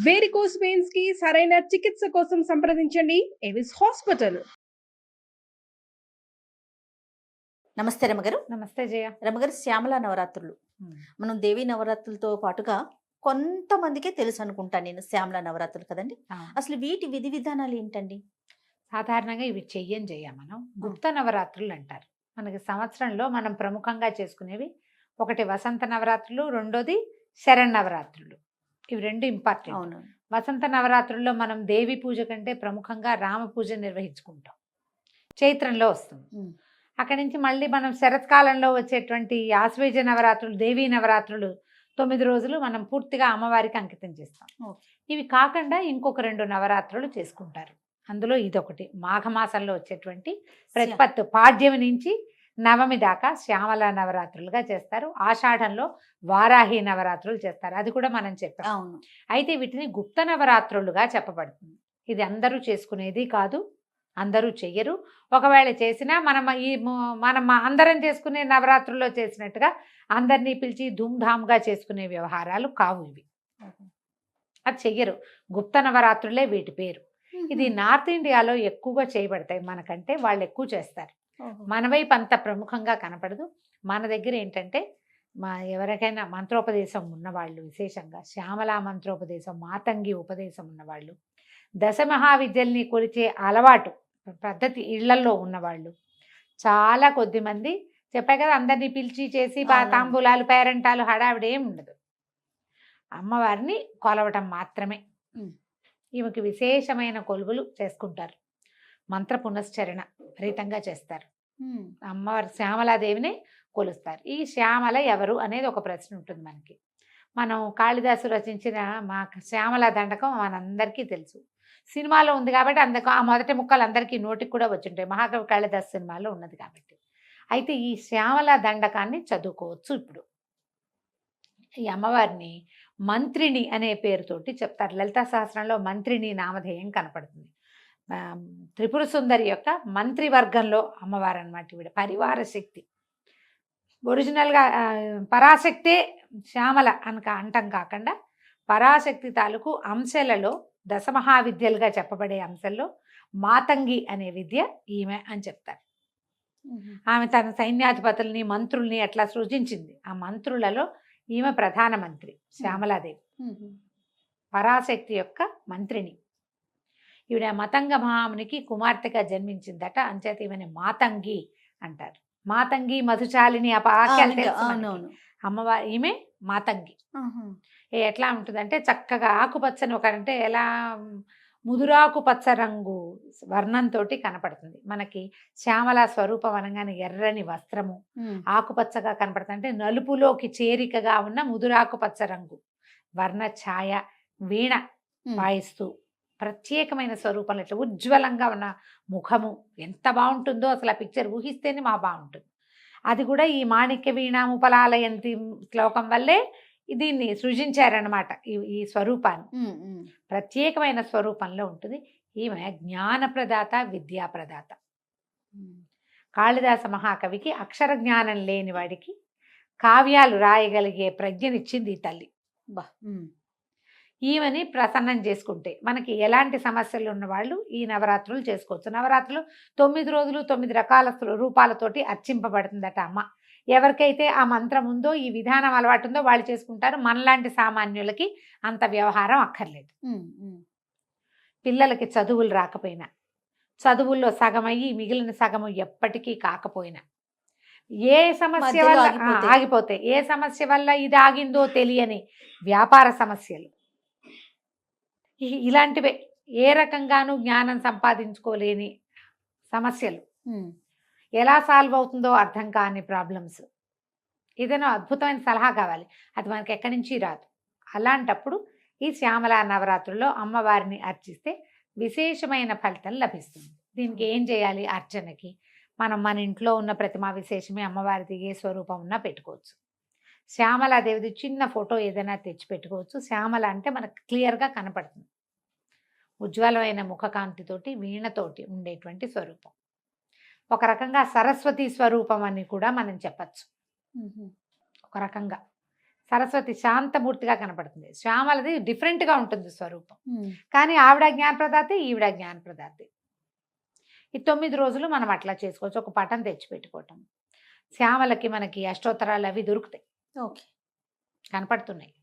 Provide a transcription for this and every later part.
Varicose veins కి సరైన చికిత్స కోసం సంప్రదించండి ఎవిస్ హాస్పిటల్. నమస్తే రమగారు. నమస్తే జయ. రమగారు, శ్యామల నవరాత్రులు మనం దేవీ నవరాత్రులతో పాటుగా కొంతమందికే తెలుసు అనుకుంటా నేను శ్యామల నవరాత్రులు కదండి. అసలు వీటి విధి విధానాలు ఏంటండి? సాధారణంగా ఇవి చెయ్యం మనం గుప్త నవరాత్రులు అంటారు. మనకి సంవత్సరంలో మనం ప్రముఖంగా చేసుకునేవి ఒకటి వసంత నవరాత్రులు, రెండోది శరన్నవరాత్రులు. ఇవి రెండు ఇంపార్టెంట్. అవును. వసంత నవరాత్రుల్లో మనం దేవి పూజ కంటే ప్రముఖంగా రామ పూజ నిర్వహించుకుంటాం. చైత్రంలో వస్తుంది. అక్కడి నుంచి మళ్ళీ మనం శరత్కాలంలో వచ్చేటువంటి ఆశ్వేజ నవరాత్రులు, దేవీ నవరాత్రులు 9 రోజులు మనం పూర్తిగా అమ్మవారికి అంకితం చేస్తాం. ఇవి కాకుండా ఇంకొక 2 నవరాత్రులు చేసుకుంటారు. అందులో ఇదొకటి మాఘమాసంలో వచ్చేటువంటి ప్రతిపత్తు పాడ్యమి నుంచి నవమి దాకా శ్యామల నవరాత్రులుగా చేస్తారు. ఆషాఢంలో వారాహి నవరాత్రులు చేస్తారు. అది కూడా మనం చెప్పాం. అవును. అయితే వీటిని గుప్త నవరాత్రులుగా చెప్పబడుతుంది. ఇది అందరూ చేసుకునేది కాదు, అందరూ చెయ్యరు. ఒకవేళ చేసినా మనం అందరం చేసుకునే నవరాత్రుల్లో చేసినట్టుగా అందరినీ పిలిచి ధూమ్ధామ్గా చేసుకునే వ్యవహారాలు కావు ఇవి. అది చెయ్యరు. గుప్త నవరాత్రులే వీటి పేరు. ఇది నార్త్ ఇండియాలో ఎక్కువగా చేయబడతాయి. మనకంటే వాళ్ళు ఎక్కువ చేస్తారు. మన వైపు అంత ప్రముఖంగా కనపడదు. మన దగ్గర ఏంటంటే ఎవరికైనా మంత్రోపదేశం ఉన్నవాళ్ళు, విశేషంగా శ్యామలా మంత్రోపదేశం, మాతంగి ఉపదేశం ఉన్నవాళ్ళు, దశమహావిద్యల్ని కొలిచే అలవాటు పద్ధతి ఇళ్లల్లో ఉన్నవాళ్ళు చాలా కొద్ది మంది. చెప్పాయి కదా, అందరినీ పిలిచి చేసి తాంబూలాలు, పేరెంటాలు, హడావిడి ఏమి ఉండదు. అమ్మవారిని కొలవటం మాత్రమే. ఈమెకి విశేషమైన కొలువులు చేసుకుంటారు. మంత్ర పునశ్చరణ విపరీతంగా చేస్తారు. అమ్మవారి శ్యామలాదేవిని కొలుస్తారు. ఈ శ్యామల ఎవరు అనేది ఒక ప్రశ్న ఉంటుంది మనకి. మనం కాళిదాసు రచించిన మా శ్యామల దండకం మనందరికీ తెలుసు. సినిమాలో ఉంది కాబట్టి అందుకు ఆ మొదటి ముక్కలు అందరికీ నోటికి కూడా వచ్చుంటాయి. మహాకవి కాళిదాసు సినిమాలో ఉన్నది కాబట్టి. అయితే ఈ శ్యామల దండకాన్ని చదువుకోవచ్చు. ఇప్పుడు ఈ అమ్మవారిని మంత్రిని అనే పేరుతోటి చెప్తారు. లలితా సహస్రంలో మంత్రిని నామధేయం కనపడుతుంది. త్రిపుర సుందరి యొక్క మంత్రివర్గంలో అమ్మవారు అన్నమాట. ఈవిడ పరివార శక్తి. ఒరిజినల్గా పరాశక్తే శ్యామల అంటం కాకుండా పరాశక్తి తాలూకు అంశాలలో దశమహావిద్యలుగా చెప్పబడే అంశంలో మాతంగి అనే విద్య ఈమె అని చెప్తారు. ఆమె తన సైన్యాధిపతుల్ని, మంత్రుల్ని అట్లా సృజించింది. ఆ మంత్రులలో ఈమె ప్రధానమంత్రి శ్యామలాదేవి. పరాశక్తి యొక్క మంత్రిని. ఈవిడ మతంగ మహామునికి కుమార్తెగా జన్మించిందట. అంచేత ఈమెని మాతంగి అంటారు. మాతంగి, మధుచాలిని ఆఖ్యాలు తెలుసు. అమ్మవారి ఈమె మాతంగి. ఎట్లా ఉంటుందంటే చక్కగా ఆకుపచ్చని అంటే ఎలా ముదురాకు పచ్చ రంగు వర్ణంతో కనపడుతుంది మనకి. శ్యామల స్వరూపం అనగానే ఎర్రని వస్త్రము ఆకుపచ్చగా కనపడుతుంది. అంటే నలుపులోకి చేరికగా ఉన్న ముదురాకు పచ్చ రంగు వర్ణ ఛాయ, వీణ వాయిస్తూ ప్రత్యేకమైన స్వరూపంలో ఇట్లా ఉజ్వలంగా ఉన్న ముఖము ఎంత బాగుంటుందో అసలు ఆ పిక్చర్ ఊహిస్తేనే బాగుంటుంది. అది కూడా ఈ మాణిక్య వీణాముపలాలయంతి శ్లోకం వల్లే దీన్ని సృజించారనమాట. ఈ స్వరూపాన్ని ప్రత్యేకమైన స్వరూపంలో ఉంటుంది. ఈమె జ్ఞానప్రదాత, విద్యాప్రదాత. కాళిదాస మహాకవికి అక్షర జ్ఞానం లేని వాడికి కావ్యాలు రాయగలిగే ప్రజ్ఞనిచ్చింది ఈ తల్లి. ఈమెని ప్రసన్నం చేసుకుంటే మనకి ఎలాంటి సమస్యలు ఉన్నవాళ్ళు ఈ నవరాత్రులు చేసుకోవచ్చు. నవరాత్రులు 9 రోజులు 9 రకాల రూపాలతోటి అర్చింపబడుతుందట అమ్మ. ఎవరికైతే ఆ మంత్రం ఉందో, ఈ విధానం అలవాటు ఉందో వాళ్ళు చేసుకుంటారు. మనలాంటి సామాన్యులకి అంత వ్యవహారం అక్కర్లేదు. పిల్లలకి చదువులు రాకపోయినా, చదువుల్లో సగమయ్యి మిగిలిన సగము ఎప్పటికీ కాకపోయినా, ఏ సమస్య వల్ల ఆగిపోతే, ఏ సమస్య వల్ల ఇది ఆగిందో తెలియని వ్యాపార సమస్యలు, ఇలాంటివే ఏ రకంగానూ జ్ఞానం సంపాదించుకోలేని సమస్యలు, ఎలా సాల్వ్ అవుతుందో అర్థం కాని ప్రాబ్లమ్స్, ఏదైనా అద్భుతమైన సలహా కావాలి, అది మనకి ఎక్కడి నుంచి రాదు. అలాంటప్పుడు ఈ శ్యామల నవరాత్రుల్లో అమ్మవారిని అర్చిస్తే విశేషమైన ఫలితం లభిస్తుంది. దీనికి ఏం చేయాలి? అర్చనకి మన ఇంట్లో ఉన్న ప్రతిమా విశేషమే అమ్మవారిది ఏ స్వరూపం ఉన్నా పెట్టుకోవచ్చు. శ్యామలాదేవిది చిన్న ఫోటో ఏదైనా తెచ్చి పెట్టుకోవచ్చు. శ్యామల అంటే మనకు క్లియర్గా కనపడుతుంది. ఉజ్వలమైన ముఖకాంతితోటి, వీణతోటి ఉండేటువంటి స్వరూపం. ఒక రకంగా సరస్వతి స్వరూపం అని కూడా మనం చెప్పచ్చు. ఒక రకంగా సరస్వతి శాంతమూర్తిగా కనపడుతుంది. శ్యామలది డిఫరెంట్గా ఉంటుంది స్వరూపం. కానీ ఆవిడ జ్ఞానప్రదాతే, ఈవిడ జ్ఞానప్రదాతే. ఈ 9 రోజులు మనం అట్లా చేసుకోవచ్చు. ఒక పటం తెచ్చి పెట్టుకోవటం. శ్యామలకి మనకి అష్టోత్తరాలు అవి దొరుకుతాయి, ఓకే. కనపడుతున్నాయి.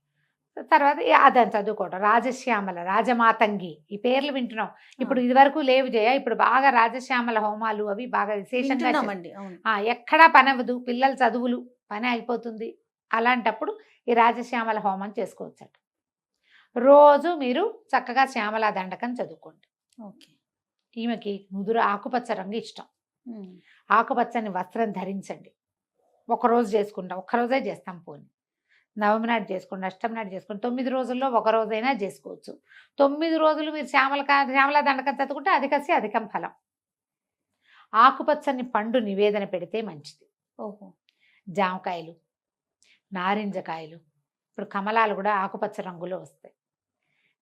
తర్వాత అదని చదువుకోవటం. రాజశ్యామల, రాజమాతంగి, ఈ పేర్లు వింటున్నాం. ఇప్పుడు ఇదివరకు లేవు జయ. ఇప్పుడు బాగా రాజశ్యామల హోమాలు అవి బాగా విశేషంగా వింటున్నామండి, అవును. ఎక్కడా పని అవ్వదు, పిల్లల చదువులు పని అయిపోతుంది. అలాంటప్పుడు ఈ రాజశ్యామల హోమం చేసుకోవచ్చట. రోజు మీరు చక్కగా శ్యామల దండకం చదువుకోండి. ఓకే. ఈమెకి ముదురు ఆకుపచ్చ రంగు ఇష్టం. ఆకుపచ్చని వస్త్రం ధరించండి. ఒకరోజు చేసుకుంటాం, ఒక్కరోజే చేస్తాం. పోనీ నవమి నాడు చేసుకోండి, అష్టమి నాడు చేసుకోండి. 9 రోజుల్లో ఒక రోజైనా చేసుకోవచ్చు. 9 రోజులు మీరు శ్యామల దండకం చదువుకుంటే అధికస్య అధికం ఫలం. ఆకుపచ్చని పండు నివేదన పెడితే మంచిది. ఓహో. జామకాయలు, నారింజకాయలు, ఇప్పుడు కమలాలు కూడా ఆకుపచ్చ రంగులో వస్తాయి.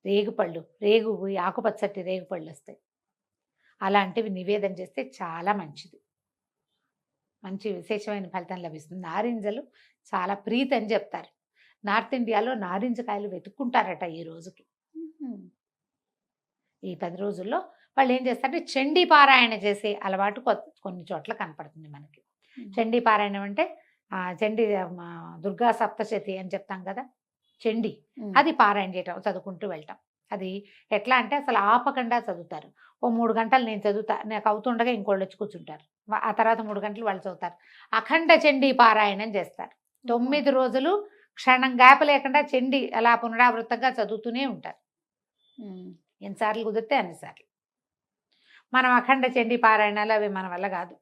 రేగుపళ్ళు, ఆకుపచ్చటి రేగుపళ్ళు వస్తాయి. అలాంటివి నివేదన చేస్తే చాలా మంచిది, మంచి విశేషమైన ఫలితం లభిస్తుంది. నారింజలు చాలా ప్రీతి అని చెప్తారు. నార్త్ ఇండియాలో నారింజకాయలు వెతుక్కుంటారట ఈ రోజుకి. ఈ 10 రోజుల్లో వాళ్ళు ఏం చేస్తారంటే చండీ పారాయణ చేసే అలవాటు కొన్ని చోట్ల కనపడుతుంది మనకి. చండీ పారాయణం అంటే చండీ దుర్గా సప్తశతి అని చెప్తాం కదా, చండీ, అది పారాయణ చేయటం, చదువుకుంటూ వెళ్ళటం. అది ఎట్లా అంటే అసలు ఆపకుండా చదువుతారు. ఓ 3 గంటలు నేను చదువుతా, నాకు అవుతుండగా ఇంకోళ్ళు వచ్చి కూర్చుంటారు. ఆ తర్వాత 3 గంటలు వాళ్ళు చదువుతారు. అఖండ చండీ పారాయణం చేస్తారు. 9 రోజులు క్షణం గ్యాప్ లేకుండా చండీ అలా పునరావృతంగా చదువుతూనే ఉంటారు. ఎన్నిసార్లు కుదిరితే అన్నిసార్లు. మనం అఖండ చండీ పారాయణాలు అవి మన వల్ల కాదు.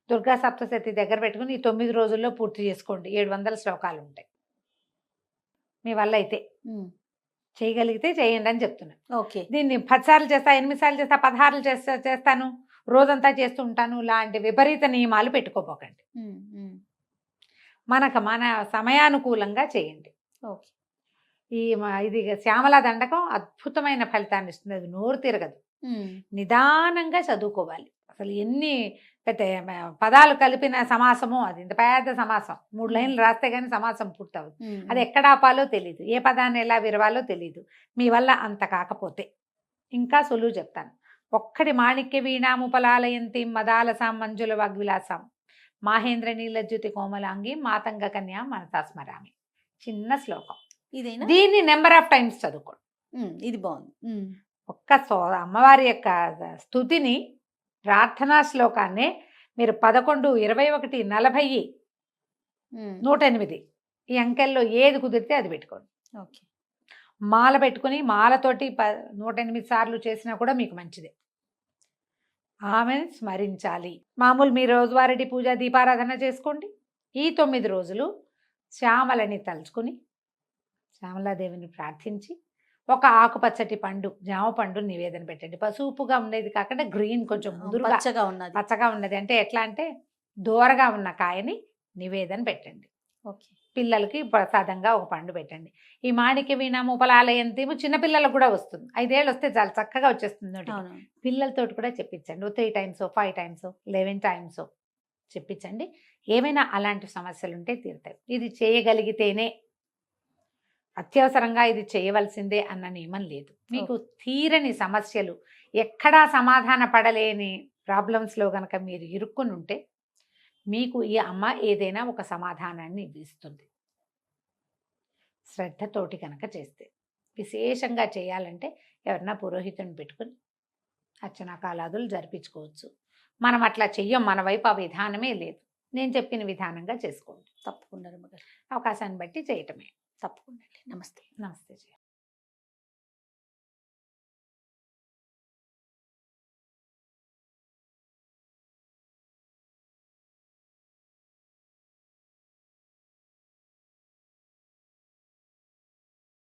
దుర్గా సప్తశతి దగ్గర పెట్టుకుని ఈ 9 రోజుల్లో పూర్తి చేసుకోండి. 700 శ్లోకాలు ఉంటాయి. మీ వల్ల అయితే చేయగలిగితే చేయండి అని చెప్తున్నాను. ఓకే. దీన్ని 10 సార్లు చేస్తా, 8 సార్లు చేస్తా, 16 చేస్తాను, రోజంతా చేస్తూ ఉంటాను, లాంటి విపరీత నియమాలు పెట్టుకోపోకండి. మన సమయానుకూలంగా చేయండి. ఓకే. ఇది శ్యామల దండకం అద్భుతమైన ఫలితాన్ని ఇస్తుంది. అది నోరు తిరగదు. నిదానంగా చదువుకోవాలి. అసలు ఎన్ని పెద్ద పదాలు కలిపిన సమాసము, అది ఇంత పెద్ద సమాసం. 3 లైన్లు రాస్తే కానీ సమాసం పూర్తవుతుంది. అది ఎక్కడ ఆపాలో తెలియదు, ఏ పదాన్ని ఎలా విరవాలో తెలియదు. మీ వల్ల అంత కాకపోతే ఇంకా సులువు చెప్తాను. ఒక్కటి మాణిక్య వీణాముపలాలయంతి మదాలసాం మంజుల వాగ్విలాసాం మాహేంద్ర నీలజ్యుతి కోమలాంగి మాతంగ కన్యా మనసా స్మరామి. చిన్న శ్లోకం. ఇదేనా? దీన్ని నెంబర్ ఆఫ్ టైమ్స్ చదువుకోండి. ఇది బాగుంది. అమ్మవారి యొక్క స్తుతిని, ప్రార్థనా శ్లోకాన్ని మీరు 11, 21, 40, 108 ఈ అంకెల్లో ఏది కుదిరితే అది పెట్టుకోండి. ఓకే. మాల పెట్టుకుని మాలతోటి 108 సార్లు చేసినా కూడా మీకు మంచిదే. ఆమెను స్మరించాలి. మామూలు మీ రోజువారీ పూజ దీపారాధన చేసుకోండి. ఈ 9 రోజులు శ్యామలని తలుచుకుని శ్యామలాదేవిని ప్రార్థించి ఒక ఆకుపచ్చటి పండు, జామ పండు నివేదన పెట్టండి. పసుపుగా ఉండేది కాకుండా గ్రీన్, కొంచెం ముదురుగా పచ్చగా ఉన్నది. అంటే ఎట్లా అంటే దూరగా ఉన్న కాయని నివేదన పెట్టండి. ఓకే. పిల్లలకి ప్రసాదంగా ఒక పండు పెట్టండి. ఈ మాణిక్య వీణాముపలాలయంతేమో చిన్నపిల్లలకు కూడా వస్తుంది. 5 ఏళ్ళు వస్తే చాలా చక్కగా వచ్చేస్తుంది. పిల్లలతో కూడా చెప్పించండి. 3 times 5 times 11 times చెప్పించండి. ఏమైనా అలాంటి సమస్యలు ఉంటే తీరుతాయి. ఇది చేయగలిగితేనే, అత్యవసరంగా ఇది చేయవలసిందే అన్న నియమం లేదు. మీకు తీరని సమస్యలు, ఎక్కడా సమాధాన పడలేని ప్రాబ్లమ్స్లో కనుక మీరు ఇరుక్కుని ఉంటే మీకు ఈ అమ్మ ఏదైనా ఒక సమాధానాన్ని ఇస్తుంది, శ్రద్ధతోటి కనుక చేస్తే. విశేషంగా చేయాలంటే ఎవరన్నా పురోహితుని పెట్టుకుని అర్చనా కాలాదులు జరిపించుకోవచ్చు. మనం అట్లా చెయ్యం, మన వైపు ఆ విధానమే లేదు. నేను చెప్పిన విధానంగా చేసుకోండి. తప్పకుండా అవకాశాన్ని బట్టి చేయటమే. తప్పకుండా. నమస్తే. నమస్తే.